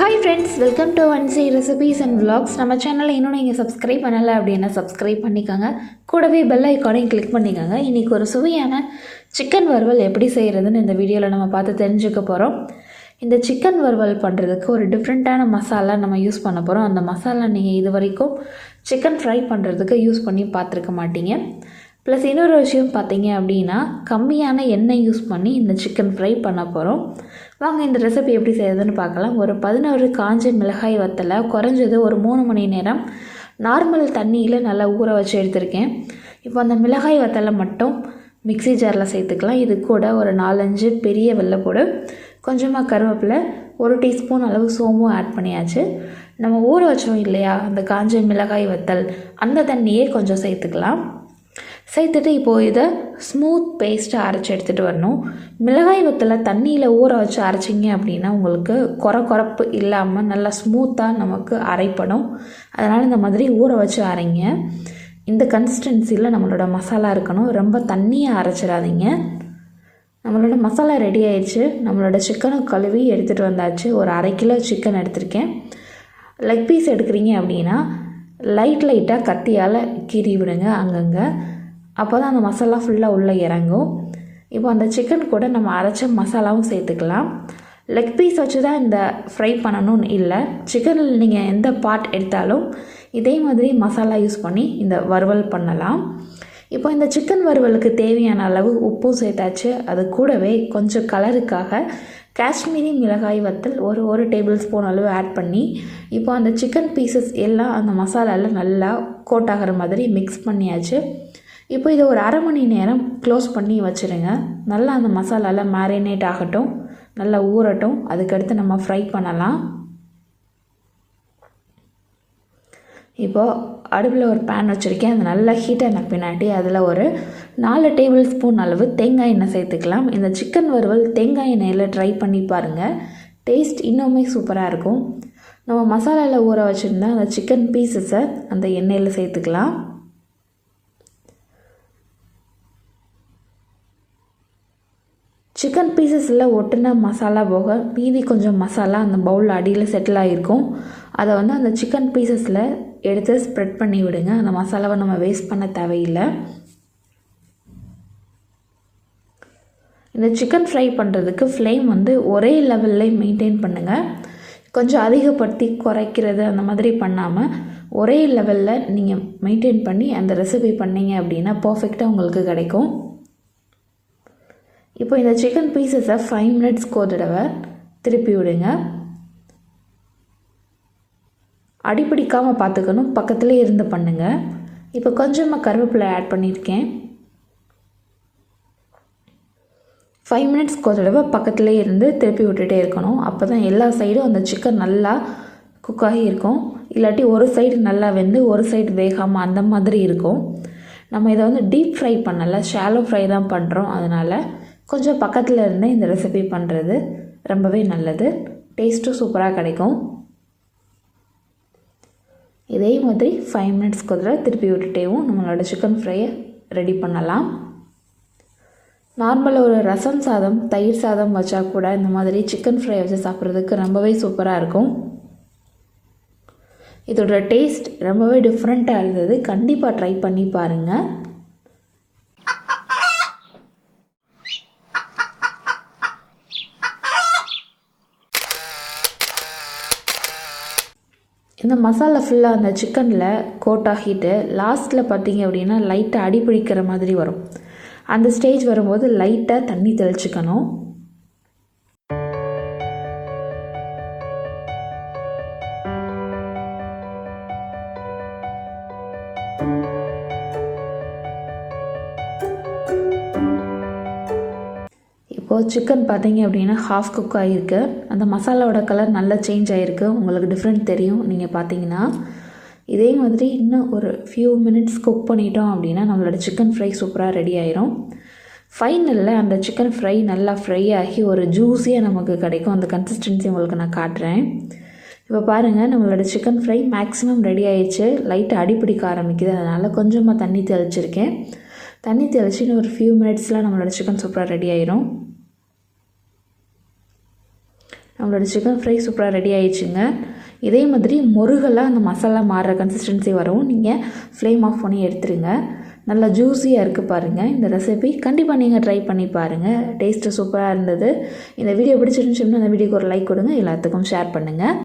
Hi friends, welcome to Vansy Recipes and Vlogs. நம்ம சேனலை இன்னும் நீங்கள் சப்ஸ்கிரைப் பண்ணலை அப்படின்னா சப்ஸ்கிரைப் பண்ணிக்கோங்க. கூடவே பெல் ஐக்கானையும் கிளிக் பண்ணிக்கோங்க. இன்றைக்கி ஒரு சுவையான சிக்கன் வறுவல் எப்படி செய்கிறதுன்னு இந்த வீடியோவில் நம்ம பார்த்து தெரிஞ்சுக்க போகிறோம். இந்த சிக்கன் வறுவல் பண்ணுறதுக்கு ஒரு டிஃப்ரெண்ட்டான மசாலா நம்ம யூஸ் பண்ண போகிறோம். அந்த மசாலா நீங்கள் இது வரைக்கும் சிக்கன் ஃப்ரை பண்ணுறதுக்கு யூஸ் பண்ணி பார்த்துருக்க மாட்டீங்க. ப்ளஸ் இன்னொரு விஷயம் பார்த்தீங்க அப்படின்னா கம்மியான எண்ணெய் யூஸ் பண்ணி இந்த சிக்கன் ஃப்ரை பண்ண போகிறோம். வாங்க இந்த ரெசிபி எப்படி செய்யறதுன்னு பார்க்கலாம். ஒரு 11 காஞ்ச மிளகாய் வத்தலை குறைஞ்சது ஒரு 3 மணி நேரம் நார்மல் தண்ணியில் நல்லா ஊற வச்சு எடுத்திருக்கேன். இப்போ அந்த மிளகாய் வத்தலை மட்டும் மிக்ஸி ஜாரில் சேர்த்துக்கலாம். இது கூட ஒரு 4-5 பெரிய வெள்ளைப்பூடு, கொஞ்சமாக கருவேப்பிலை, 1 டீஸ்பூன் அளவு சோம்பும் ஆட் பண்ணியாச்சு. நம்ம ஊற வச்சோம் இல்லையா அந்த காஞ்ச மிளகாய் வத்தல், அந்த தண்ணியே கொஞ்சம் சேர்த்துக்கலாம். சேர்த்துட்டு இப்போது இதை ஸ்மூத் பேஸ்ட்டாக அரைச்சி எடுத்துகிட்டு வரணும். மிளகாய் வத்தலை தண்ணியில் ஊற வச்சு அரைச்சிங்க அப்படின்னா உங்களுக்கு குறப்பு இல்லாமல் நல்லா ஸ்மூத்தாக நமக்கு அரைப்படும். அதனால் இந்த மாதிரி ஊற வச்சு அரைங்க. இந்த கன்சிஸ்டன்சியில் நம்மளோட மசாலா இருக்கணும். ரொம்ப தண்ணியாக அரைச்சிடாதீங்க. நம்மளோட மசாலா ரெடி ஆயிடுச்சு. நம்மளோட சிக்கனை கழுவி எடுத்துகிட்டு வந்தாச்சு. ஒரு 1/2 கிலோ சிக்கன் எடுத்திருக்கேன். லெக் பீஸ் எடுக்கிறீங்க அப்படின்னா லைட்டாக கத்தியால் கீறி விடுங்க அங்கங்கே. அப்போ தான் அந்த மசாலா ஃபுல்லாக உள்ளே இறங்கும். இப்போ அந்த சிக்கன் கூட நம்ம அரைச்ச மசாலாவும் சேர்த்துக்கலாம். லெக் பீஸ் வச்சு தான் இந்த ஃப்ரை பண்ணணும்னு இல்லை. சிக்கனில் நீங்கள் எந்த பார்ட் எடுத்தாலும் இதே மாதிரி மசாலா யூஸ் பண்ணி இந்த வறுவல் பண்ணலாம். இப்போ இந்த சிக்கன் வறுவலுக்கு தேவையான அளவு உப்பும் சேர்த்தாச்சு. அது கூடவே கொஞ்சம் கலருக்காக காஷ்மீரி மிளகாய் வத்தல் ஒரு டேபிள் ஸ்பூன் அளவு ஆட் பண்ணி இப்போ அந்த சிக்கன் பீசஸ் எல்லாம் அந்த மசாலாவில் நல்லா கோட் ஆகிற மாதிரி மிக்ஸ் பண்ணியாச்சு. இப்போ இதை ஒரு 1/2 மணி நேரம் க்ளோஸ் பண்ணி வச்சுருங்க. நல்லா அந்த மசாலாவில் மேரினேட் ஆகட்டும், நல்லா ஊறட்டும். அதுக்கடுத்து நம்ம ஃப்ரை பண்ணலாம். இப்போது அடுப்பில் ஒரு பேன் வச்சுருக்கேன். அது நல்லா ஹீட் ஆன பின்னாடி அதில் ஒரு 4 டேபிள் ஸ்பூன் அளவு தேங்காய் எண்ணெய் சேர்த்துக்கலாம். இந்த சிக்கன் வறுவல் தேங்காய் எண்ணெயில் ட்ரை பண்ணி பாருங்கள். டேஸ்ட் இன்னுமே சூப்பராக இருக்கும். நம்ம மசாலாவில் ஊற வச்சுருந்தா அந்த சிக்கன் பீசஸை அந்த எண்ணெயில் சேர்த்துக்கலாம். சிக்கன் பீசஸில் ஒட்டுன மசாலா போக மீதி கொஞ்சம் மசாலா அந்த பவுலில் அடியில் செட்டில் ஆகிருக்கும். அதை அந்த சிக்கன் பீசஸில் எடுத்து ஸ்ப்ரெட் பண்ணி விடுங்க. அந்த மசாலாவை நம்ம வேஸ்ட் பண்ண தேவையில்லை. இந்த சிக்கன் ஃப்ரை பண்ணுறதுக்கு ஃப்ளேம் ஒரே லெவலில் மெயின்டைன் பண்ணுங்கள். கொஞ்சம் அதிகப்படுத்தி குறைக்கிறது அந்த மாதிரி பண்ணாமல் ஒரே லெவலில் நீங்கள் மெயின்டைன் பண்ணி அந்த ரெசிபி பண்ணிங்க அப்படின்னா பர்ஃபெக்டாக உங்களுக்கு கிடைக்கும். இப்போ இந்த சிக்கன் பீசஸை 5 மினிட்ஸ்க்கு ஒரு தடவை திருப்பி விடுங்க. அடிப்பிடிக்காமல் பார்த்துக்கணும். பக்கத்துலேயே இருந்து பண்ணுங்கள். இப்போ கொஞ்சமாக கருவேப்பிலை ஆட் பண்ணியிருக்கேன். 5 மினிட்ஸ்க்கு ஒரு தடவை பக்கத்துலேயே இருந்து திருப்பி விட்டுட்டே இருக்கணும். அப்போ தான் எல்லா சைடும் அந்த சிக்கன் நல்லா குக் ஆகி இருக்கும். இல்லாட்டி ஒரு சைடு நல்லா வெந்து ஒரு சைடு வேகாமல் அந்த மாதிரி இருக்கும். நம்ம இதை டீப் ஃப்ரை பண்ணலை, ஷாலோ ஃப்ரை தான் பண்ணுறோம். அதனால் கொஞ்சம் பக்கத்தில் இருந்து இந்த ரெசிபி பண்ணுறது ரொம்பவே நல்லது. டேஸ்ட்டும் சூப்பராக கிடைக்கும். இதே மாதிரி 5 மினிட்ஸ்க்கு ஒரு திருப்பி விட்டுட்டேவும் நம்மளோட சிக்கன் ஃப்ரையை ரெடி பண்ணலாம். நார்மலாக ஒரு ரசம் சாதம், தயிர் சாதம் வச்சா கூட இந்த மாதிரி சிக்கன் ஃப்ரை வச்சு சாப்பிட்றதுக்கு ரொம்பவே சூப்பராக இருக்கும். இதோட டேஸ்ட் ரொம்பவே டிஃப்ரெண்ட்டாக இருந்தது. கண்டிப்பாக ட்ரை பண்ணி பாருங்கள். இந்த மசாலா ஃபுல்லாக அந்த சிக்கனில் கோட் ஆகிட்டு லாஸ்ட்டில் பார்த்தீங்க அப்படின்னா லைட்டாக அடிப்பிடிக்கிற மாதிரி வரும். அந்த ஸ்டேஜ் வரும்போது லைட்டாக தண்ணி தெளிச்சுக்கணும். இப்போது சிக்கன் பார்த்தீங்க அப்படின்னா ஹாஃப் குக் ஆகிருக்கு. அந்த மசாலாவோட கலர் நல்லா சேஞ்ச் ஆகிருக்கு. உங்களுக்கு டிஃப்ரெண்ட் தெரியும் நீங்கள் பார்த்தீங்கன்னா. இதே மாதிரி இன்னும் ஒரு ஃபியூ மினிட்ஸ் குக் பண்ணிட்டோம் அப்படின்னா நம்மளோட சிக்கன் ஃப்ரை சூப்பராக ரெடி ஆயிரும். ஃபைனலில் அந்த சிக்கன் ஃப்ரை நல்லா ஃப்ரை ஆகி ஒரு ஜூஸியாக நமக்கு கிடைக்கும். அந்த கன்சிஸ்டன்சி உங்களுக்கு நான் காட்டுறேன். இப்போ பாருங்கள், நம்மளோட சிக்கன் ஃப்ரை மேக்ஸிமம் ரெடி ஆயிடுச்சு. லைட்டாக அடிப்பிடிக்க ஆரம்பிக்குது. அதனால் கொஞ்சமாக தண்ணி தெளிச்சிருக்கேன். தண்ணி தெளிச்சு இன்னும் ஒரு ஃபியூ மினிட்ஸில் நம்மளோட சிக்கன் சூப்பராக ரெடி ஆயிரும். நம்மளோட சிக்கன் ஃப்ரை சூப்பராக ரெடி ஆயிடுச்சுங்க. இதே மாதிரி முருகலாக அந்த மசாலா மாறுற கன்சிஸ்டன்சி வரவும் நீங்கள் ஃப்ளேம் ஆஃப் பண்ணி எடுத்துருங்க. நல்லா ஜூஸியாக இருக்குது பாருங்கள். இந்த ரெசிபி கண்டிப்பாக நீங்கள் ட்ரை பண்ணி பாருங்கள். டேஸ்ட்டு சூப்பராக இருந்தது. இந்த வீடியோ பிடிச்சிருந்துச்சுன்னா அந்த வீடியோக்கு ஒரு லைக் கொடுங்க, எல்லாத்துக்கும் ஷேர் பண்ணுங்கள்.